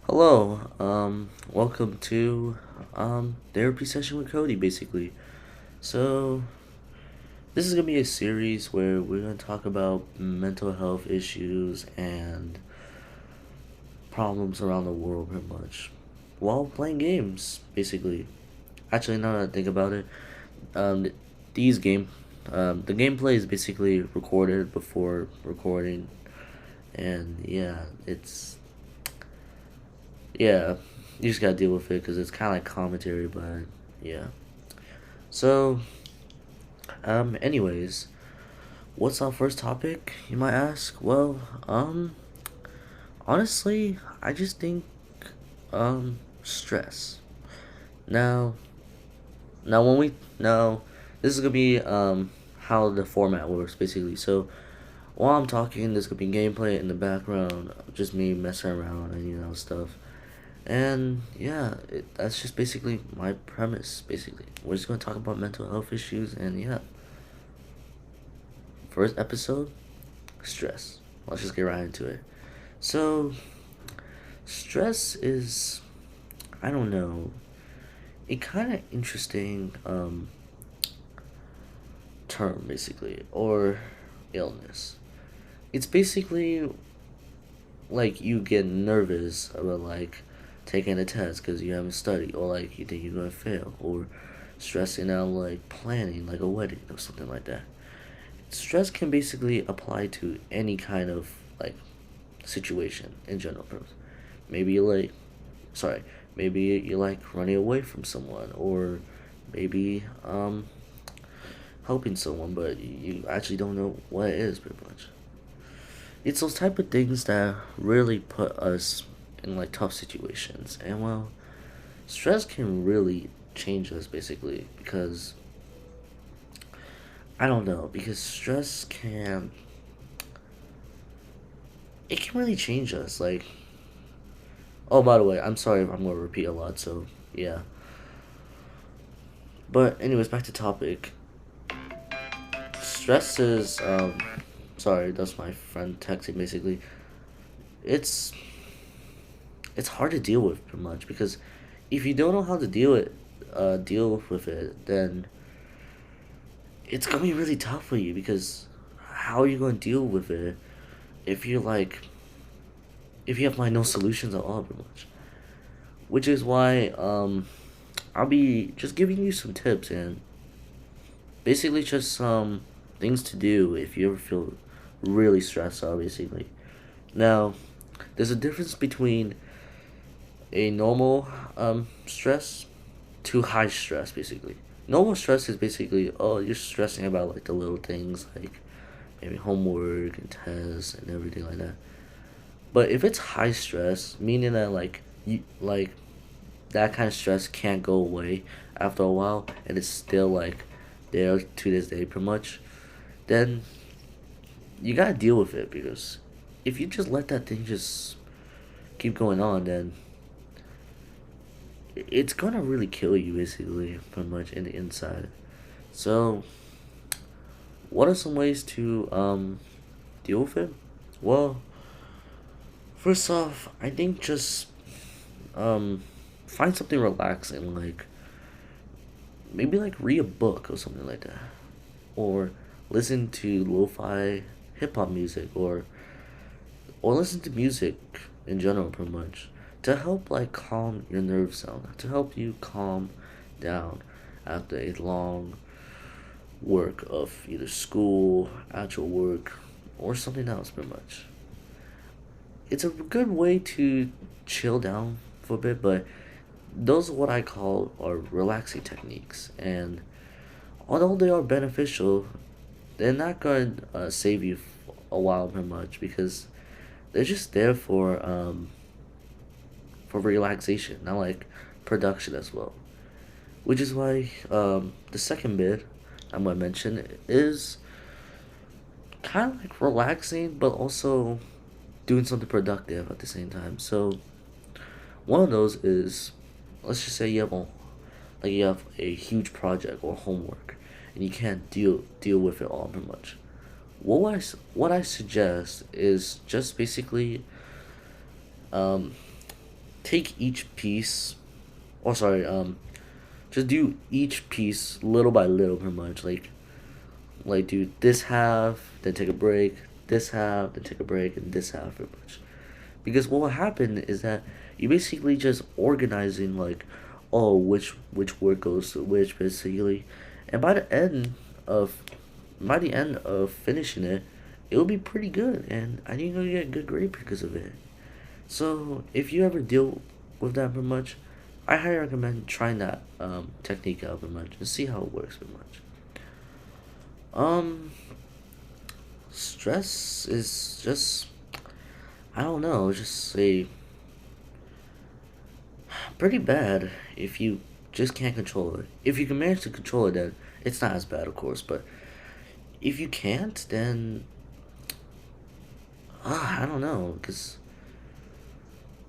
Hello, welcome to therapy session with Cody basically. So this is gonna be a series where we're gonna talk about mental health issues and problems around the world pretty much while playing games, basically. Actually now that I think about it, um these game the gameplay is basically recorded before recording, and yeah, you just gotta deal with it because it's kind of like commentary, but yeah. So, anyways, what's our first topic, you might ask? Well, honestly, I just think, stress. Now, now, this is gonna be, how the format works, basically. So, while I'm talking, there's gonna be gameplay in the background, just me messing around and, stuff. And yeah, that's just basically my premise. Basically, we're just gonna talk about mental health issues, and yeah, first episode, stress. Let's just get right into it. So, stress is, I don't know, a kind of interesting term basically, or illness. It's basically like you get nervous about like taking a test because you haven't studied, or like you think you're gonna fail, or stressing out like planning like a wedding or something like that. Stress can basically apply to any kind of like situation in general terms. Maybe you like, sorry, maybe you like running away from someone, or maybe helping someone, but you actually don't know what it is pretty much. It's those type of things that really put us in like tough situations, and well, stress can really change us basically because I don't know, because stress can, it can really change us. Like, oh, by the way, I'm sorry if I'm gonna repeat a lot, so yeah. But anyways, back to topic. Stress is sorry, that's my friend texting basically. It's it's hard to deal with pretty much because if you don't know how to deal with it, then it's gonna be really tough for you because how are you gonna deal with it if you're like if you have like no solutions at all pretty much. Which is why I'll be just giving you some tips and basically just some things to do if you ever feel really stressed out basically. Now, there's a difference between a normal stress to high stress basically. Normal stress is basically, oh, you're stressing about like the little things like maybe homework and tests and everything like that. But if it's high stress, meaning that like you like that kind of stress can't go away after a while and it's still like there to this day pretty much, then you gotta deal with it because if you just let that thing just keep going on, then it's gonna really kill you basically pretty much in the inside. So, what are some ways to deal with it? Well, first off, I think just um find something relaxing, like maybe like read a book or something like that, or listen to lo-fi hip hop music, or listen to music in general, pretty much, to help like calm your nerves down, to help you calm down after a long work of either school, actual work, or something else, pretty much. It's a good way to chill down for a bit, but those are what I call are relaxing techniques, and although they are beneficial, they're not going to save you a while very much because they're just there for relaxation, not like production as well. Which is why the second bit I'm gonna mention is kind of like relaxing, but also doing something productive at the same time. So one of those is, let's just say you have a huge project or homework, and you can't deal with it all very much. What I suggest is just basically take each piece, or sorry, just do each piece little by little, pretty much. Like do this half, then take a break, this half, then take a break, and this half, pretty much. Because what will happen is that you basically just organizing like, oh, which work goes to which, basically, and of by the end of finishing it, it'll be pretty good, and I think you'll get a good grade because of it. So if you ever deal with that very much, I highly recommend trying that technique out very much and see how it works very much. Um, Stress is just, I don't know, just say pretty bad if you just can't control it. If you can manage to control it, then it's not as bad, of course. But if you can't, then I don't know, cause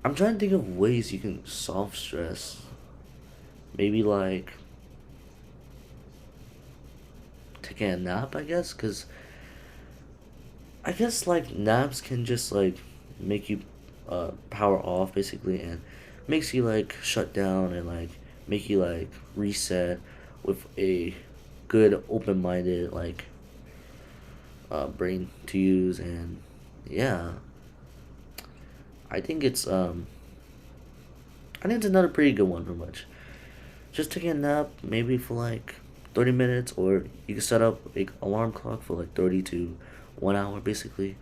I'm trying to think of ways you can solve stress. Maybe like taking a nap, I guess, cause I guess like naps can just like make you power off basically, and makes you like shut down and like make you like reset with a good open minded like brain to use. And yeah, I think it's I think it's another pretty good one, pretty much. Just taking a nap maybe for like 30 minutes, or you can set up a alarm clock for like 30 to 1 hour basically.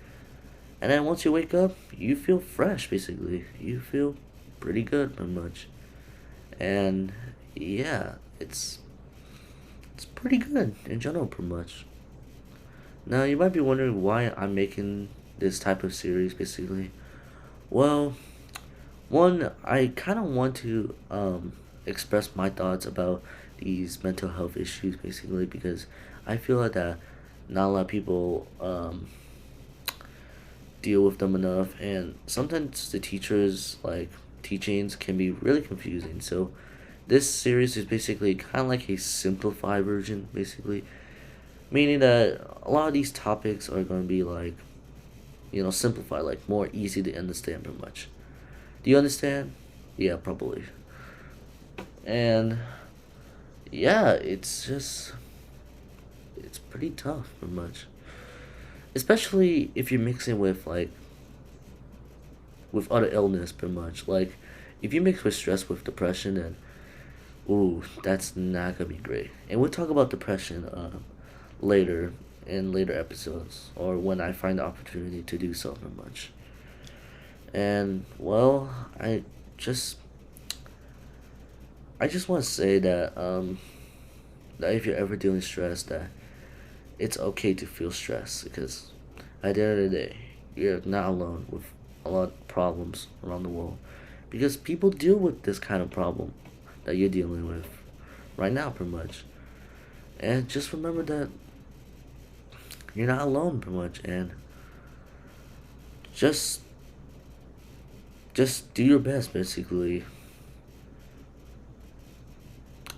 And then once you wake up, you feel fresh basically. You feel pretty good pretty much. And yeah, it's pretty good in general pretty much. Now you might be wondering why I'm making this type of series basically. Well, one, I kind of want to express my thoughts about these mental health issues basically, because I feel like that not a lot of people deal with them enough, and sometimes the teachers like teachings can be really confusing. So this series is basically kind of like a simplified version basically, meaning that a lot of these topics are going to be like, simplified, like more easy to understand pretty much. Do you understand? Yeah, probably. And yeah, it's pretty tough pretty much, especially if you're mixing with other illness pretty much. Like if you mix with stress with depression, then ooh, that's not gonna be great. And we'll talk about depression later in later episodes, or when I find the opportunity to do so pretty much. And well, just I just want to say that that if you're ever dealing stress, that it's okay to feel stress, because at the end of the day, you're not alone with a lot of problems around the world, because people deal with this kind of problem that you're dealing with right now pretty much. And just remember that you're not alone pretty much, and just just do your best basically.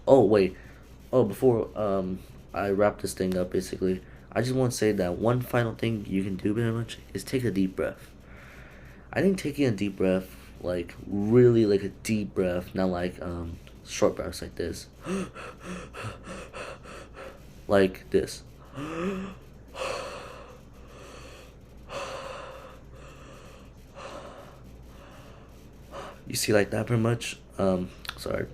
Oh wait, oh, before I wrap this thing up basically, I just want to say that one final thing you can do pretty much is take a deep breath. I think taking a deep breath, like really like a deep breath, not like short breaths like this, like this. You see, like that pretty much. Sorry.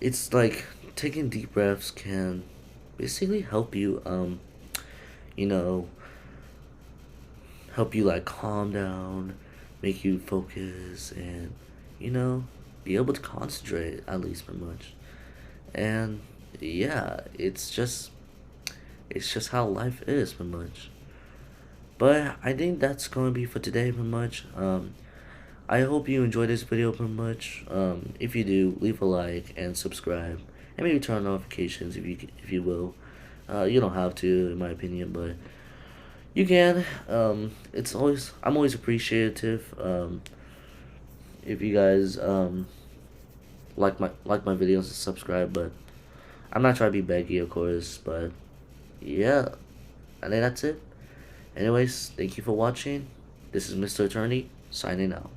It's like taking deep breaths can basically help you you know, help you like calm down, make you focus, and you know, be able to concentrate at least pretty much. And yeah, it's just how life is pretty much. But I think that's gonna be for today pretty much. I hope you enjoyed this video pretty much. If you do, leave a like and subscribe, and maybe turn on notifications if you will. You don't have to, in my opinion, but you can. I'm always appreciative. If you guys like my videos and subscribe, but I'm not trying to be beggy, of course. But yeah, I think that's it. Anyways, thank you for watching. This is Mr. Attorney signing out.